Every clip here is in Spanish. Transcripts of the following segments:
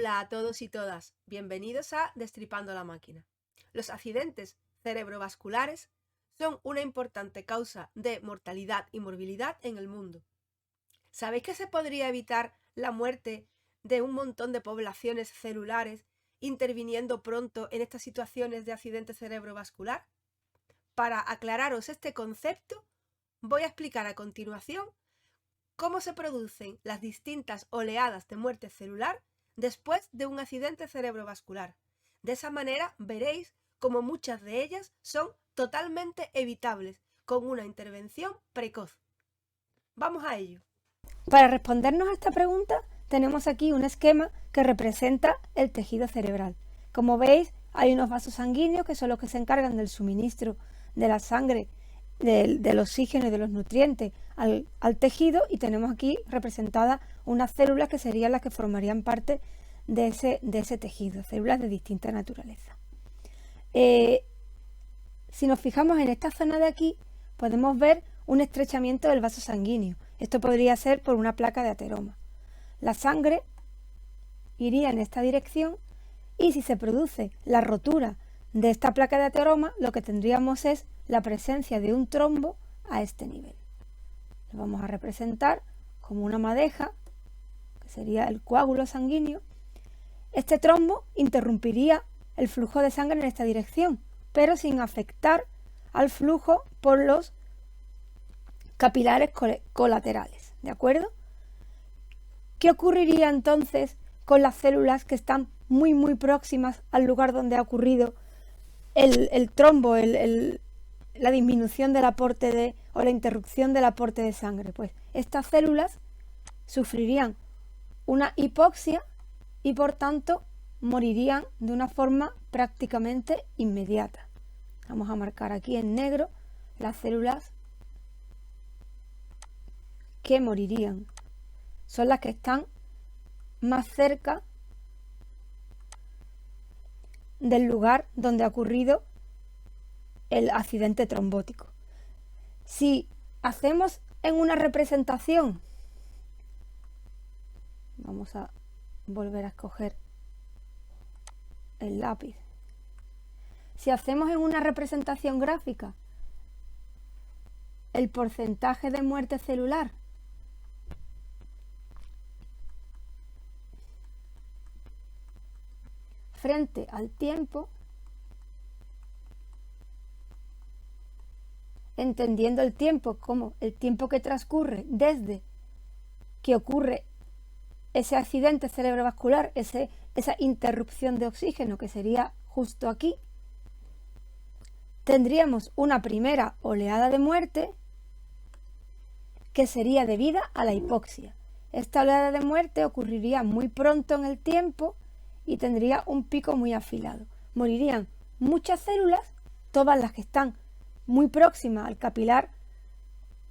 Hola a todos y todas, bienvenidos a Destripando la Máquina. Los accidentes cerebrovasculares son una importante causa de mortalidad y morbilidad en el mundo. ¿Sabéis que se podría evitar la muerte de un montón de poblaciones celulares interviniendo pronto en estas situaciones de accidente cerebrovascular? Para aclararos este concepto, voy a explicar a continuación cómo se producen las distintas oleadas de muerte celular después de un accidente cerebrovascular. De esa manera veréis cómo muchas de ellas son totalmente evitables con una intervención precoz. Vamos a ello. Para respondernos a esta pregunta, tenemos aquí un esquema que representa el tejido cerebral. Como veis, hay unos vasos sanguíneos que son los que se encargan del suministro de la sangre, del oxígeno y de los nutrientes al tejido, y tenemos aquí representadas unas células que serían las que formarían parte de ese tejido, células de distinta naturaleza. Si nos fijamos en esta zona de aquí, podemos ver un estrechamiento del vaso sanguíneo. Esto podría ser por una placa de ateroma. La sangre iría en esta dirección y si se produce la rotura de esta placa de ateroma, lo que tendríamos es la presencia de un trombo a este nivel. Lo vamos a representar como una madeja, que sería el coágulo sanguíneo. Este trombo interrumpiría el flujo de sangre en esta dirección, pero sin afectar al flujo por los capilares colaterales, ¿de acuerdo? ¿Qué ocurriría entonces con las células que están muy próximas al lugar donde ha ocurrido el trombo, la disminución del aporte o la interrupción del aporte de sangre? Pues estas células sufrirían una hipoxia y por tanto morirían de una forma prácticamente inmediata. Vamos a marcar aquí en negro las células que morirían. Son las que están más cerca del lugar donde ha ocurrido el accidente trombótico. Si hacemos en una representación, vamos a volver a escoger el lápiz. Si hacemos en una representación gráfica el porcentaje de muerte celular frente al tiempo, entendiendo el tiempo como el tiempo que transcurre desde que ocurre ese accidente cerebrovascular, esa interrupción de oxígeno que sería justo aquí, tendríamos una primera oleada de muerte que sería debida a la hipoxia. Esta oleada de muerte ocurriría muy pronto en el tiempo y tendría un pico muy afilado. Morirían muchas células, todas las que están muy próximas al capilar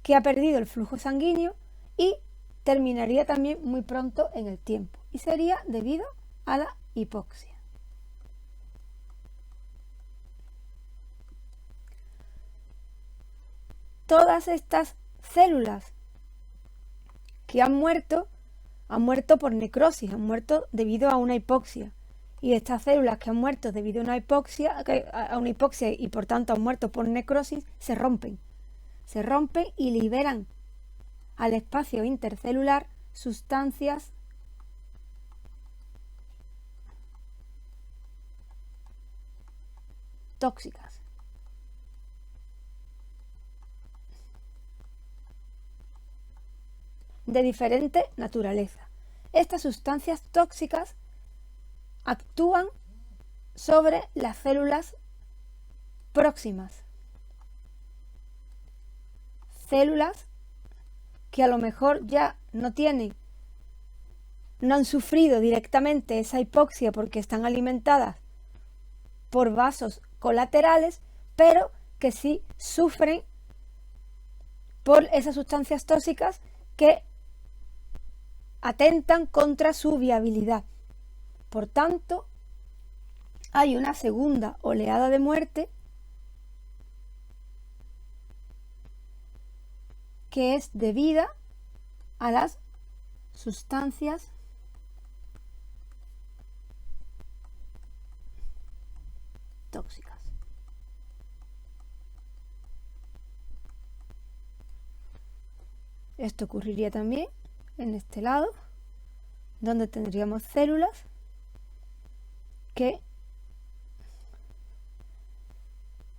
que ha perdido el flujo sanguíneo, y terminaría también muy pronto en el tiempo y sería debido a la hipoxia. Todas estas células que han muerto por necrosis, han muerto debido a una hipoxia. Y estas células que han muerto debido a una hipoxia y por tanto han muerto por necrosis, se rompen y liberan al espacio intercelular sustancias tóxicas. De diferente naturaleza. Estas sustancias tóxicas actúan sobre las células próximas. Células que a lo mejor ya no han sufrido directamente esa hipoxia porque están alimentadas por vasos colaterales, pero que sí sufren por esas sustancias tóxicas que atentan contra su viabilidad. Por tanto, hay una segunda oleada de muerte que es debida a las sustancias tóxicas. Esto ocurriría también en este lado, donde tendríamos células que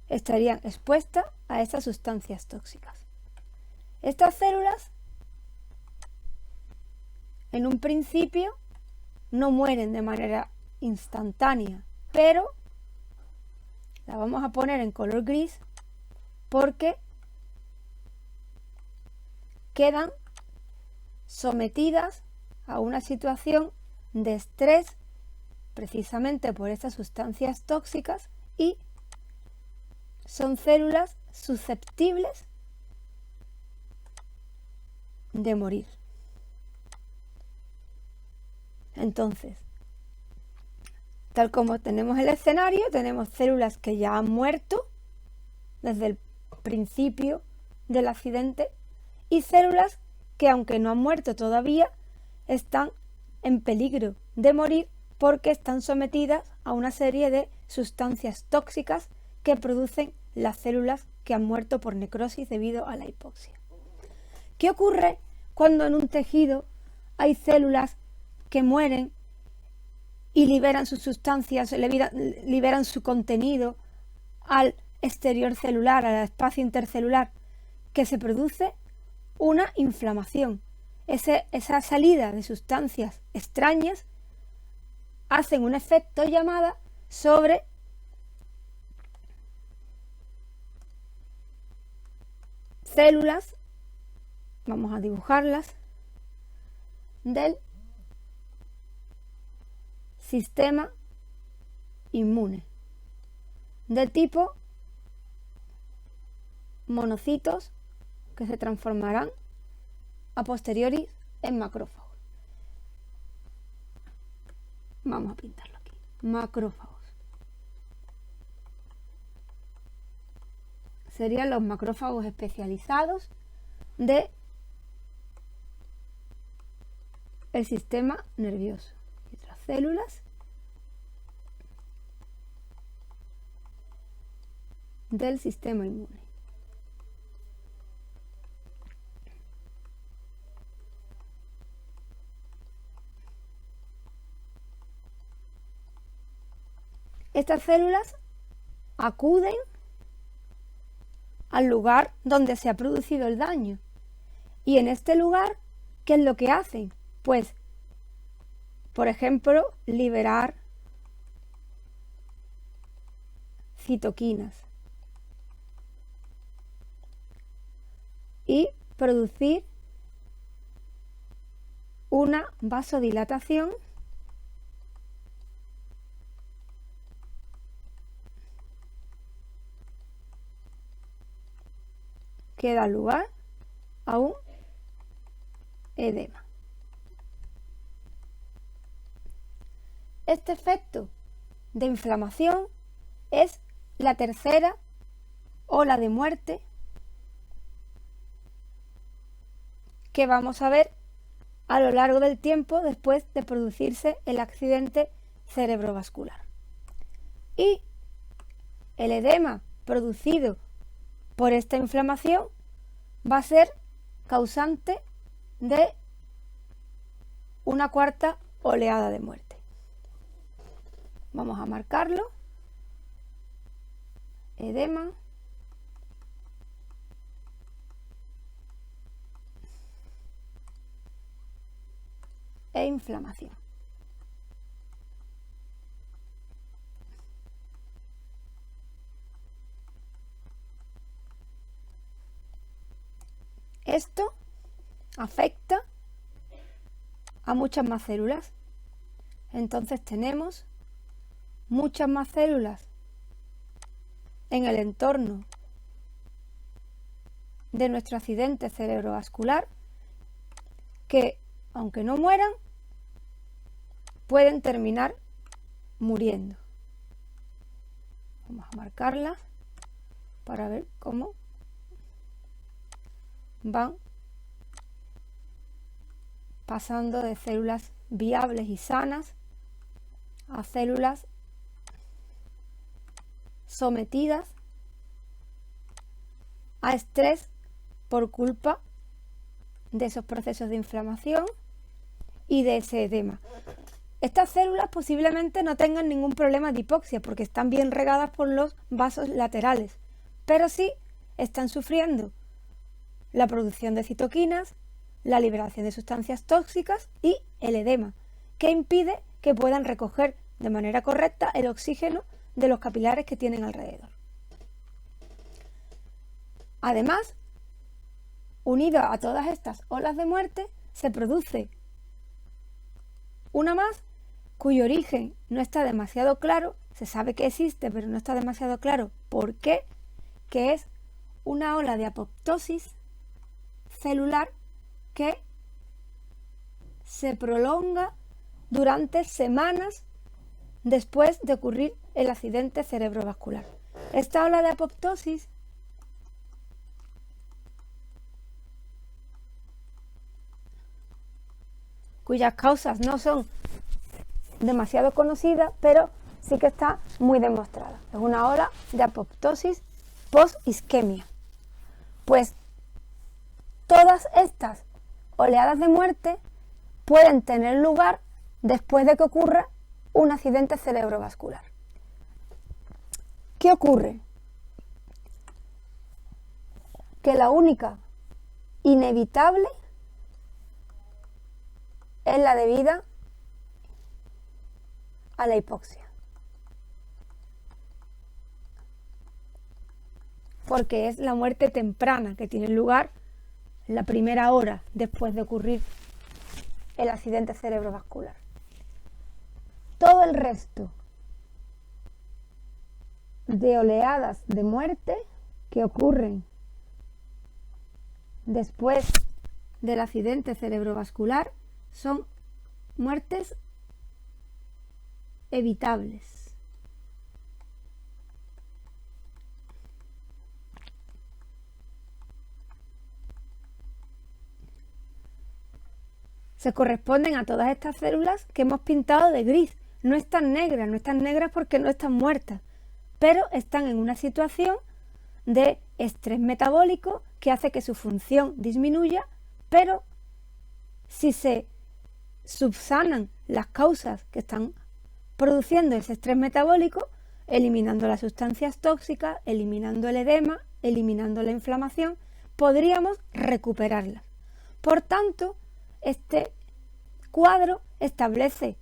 estarían expuestas a estas sustancias tóxicas. Estas células, en un principio, no mueren de manera instantánea, pero la vamos a poner en color gris porque quedan sometidas a una situación de estrés precisamente por estas sustancias tóxicas y son células susceptibles de morir. Entonces, tal como tenemos el escenario, tenemos células que ya han muerto desde el principio del accidente y células que, aunque no han muerto todavía, están en peligro de morir porque están sometidas a una serie de sustancias tóxicas que producen las células que han muerto por necrosis debido a la hipoxia. ¿Qué ocurre cuando en un tejido hay células que mueren y liberan sus sustancias, liberan su contenido al exterior celular, al espacio intercelular? Que se produce una inflamación. Esa salida de sustancias extrañas hacen un efecto llamada sobre células, vamos a dibujarlas, del sistema inmune, de tipo monocitos que se transformarán a posteriori en macrófagos. Vamos a pintarlo aquí. Macrófagos. Serían los macrófagos especializados de el sistema nervioso. Y otras células del sistema inmune. Estas células acuden al lugar donde se ha producido el daño. Y en este lugar, ¿qué es lo que hacen? Pues, por ejemplo, liberar citoquinas y producir una vasodilatación que da lugar a un edema. Este efecto de inflamación es la tercera ola de muerte que vamos a ver a lo largo del tiempo después de producirse el accidente cerebrovascular. Y el edema producido por esta inflamación va a ser causante de una cuarta oleada de muerte. Vamos a marcarlo. Edema. E inflamación. Esto afecta a muchas más células. Entonces tenemos muchas más células en el entorno de nuestro accidente cerebrovascular que, aunque no mueran, pueden terminar muriendo. Vamos a marcarlas para ver cómo van pasando de células viables y sanas a células sometidas a estrés por culpa de esos procesos de inflamación y de ese edema. Estas células posiblemente no tengan ningún problema de hipoxia porque están bien regadas por los vasos laterales, pero sí están sufriendo la producción de citoquinas, la liberación de sustancias tóxicas y el edema, que impide que puedan recoger de manera correcta el oxígeno de los capilares que tienen alrededor. Además, unido a todas estas olas de muerte, se produce una más cuyo origen no está demasiado claro, se sabe que existe, pero no está demasiado claro por qué, que es una ola de apoptosis celular que se prolonga durante semanas después de ocurrir el accidente cerebrovascular. Esta ola de apoptosis cuyas causas no son demasiado conocidas, pero sí que está muy demostrada. Es una ola de apoptosis post-isquemia. Pues todas estas oleadas de muerte pueden tener lugar después de que ocurra un accidente cerebrovascular. ¿Qué ocurre? Que la única inevitable es la debida a la hipoxia. Porque es la muerte temprana que tiene lugar en la primera hora después de ocurrir el accidente cerebrovascular. Todo el resto de oleadas de muerte que ocurren después del accidente cerebrovascular son muertes evitables. Se corresponden a todas estas células que hemos pintado de gris. No están negras porque no están muertas, pero están en una situación de estrés metabólico que hace que su función disminuya, pero si se subsanan las causas que están produciendo ese estrés metabólico, eliminando las sustancias tóxicas, eliminando el edema, eliminando la inflamación, podríamos recuperarlas. Por tanto, este cuadro establece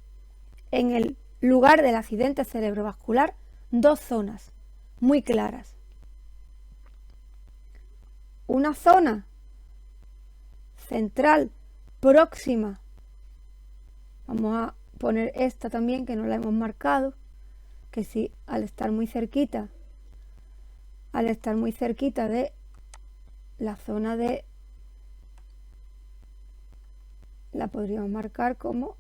en el lugar del accidente cerebrovascular dos zonas muy claras. Una zona central próxima, vamos a poner esta también que no la hemos marcado, que sí, al estar muy cerquita de la zona de, la podríamos marcar como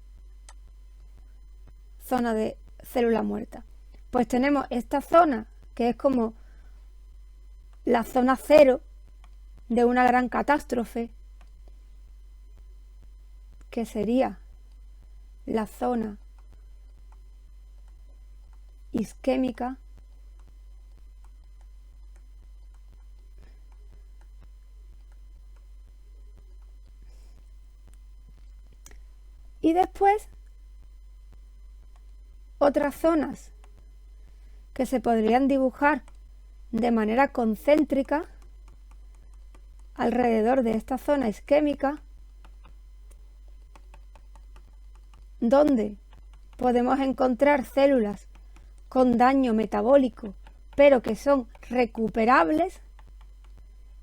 zona de célula muerta. Pues tenemos esta zona que es como la zona cero de una gran catástrofe, que sería la zona isquémica, y después otras zonas que se podrían dibujar de manera concéntrica alrededor de esta zona isquémica, donde podemos encontrar células con daño metabólico, pero que son recuperables,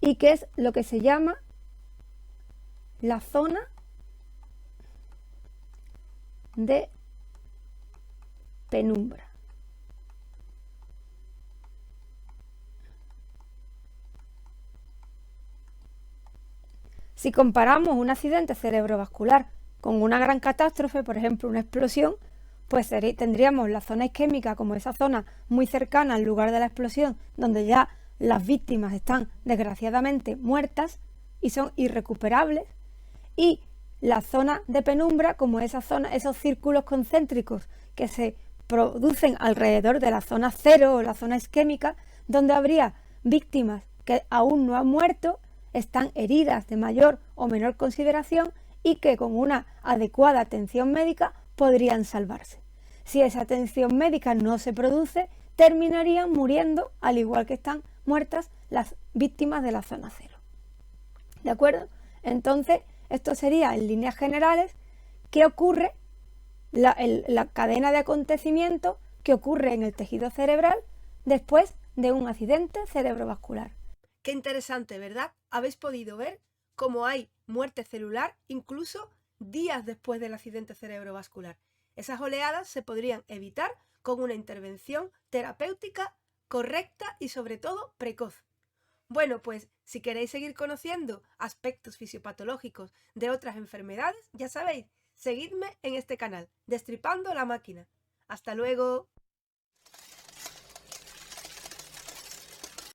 y que es lo que se llama la zona de penumbra. Si comparamos un accidente cerebrovascular con una gran catástrofe, por ejemplo una explosión, pues tendríamos la zona isquémica como esa zona muy cercana al lugar de la explosión, donde ya las víctimas están desgraciadamente muertas y son irrecuperables, y la zona de penumbra como esa zona, esos círculos concéntricos que se producen alrededor de la zona cero o la zona isquémica, donde habría víctimas que aún no han muerto, están heridas de mayor o menor consideración y que con una adecuada atención médica podrían salvarse. Si esa atención médica no se produce, terminarían muriendo, al igual que están muertas las víctimas de la zona cero. ¿De acuerdo? Entonces, esto sería en líneas generales qué ocurre, la cadena de acontecimientos que ocurre en el tejido cerebral después de un accidente cerebrovascular. Qué interesante, ¿verdad? Habéis podido ver cómo hay muerte celular incluso días después del accidente cerebrovascular. Esas oleadas se podrían evitar con una intervención terapéutica correcta y sobre todo precoz. Bueno, pues si queréis seguir conociendo aspectos fisiopatológicos de otras enfermedades, ya sabéis, seguidme en este canal, Destripando la Máquina. ¡Hasta luego!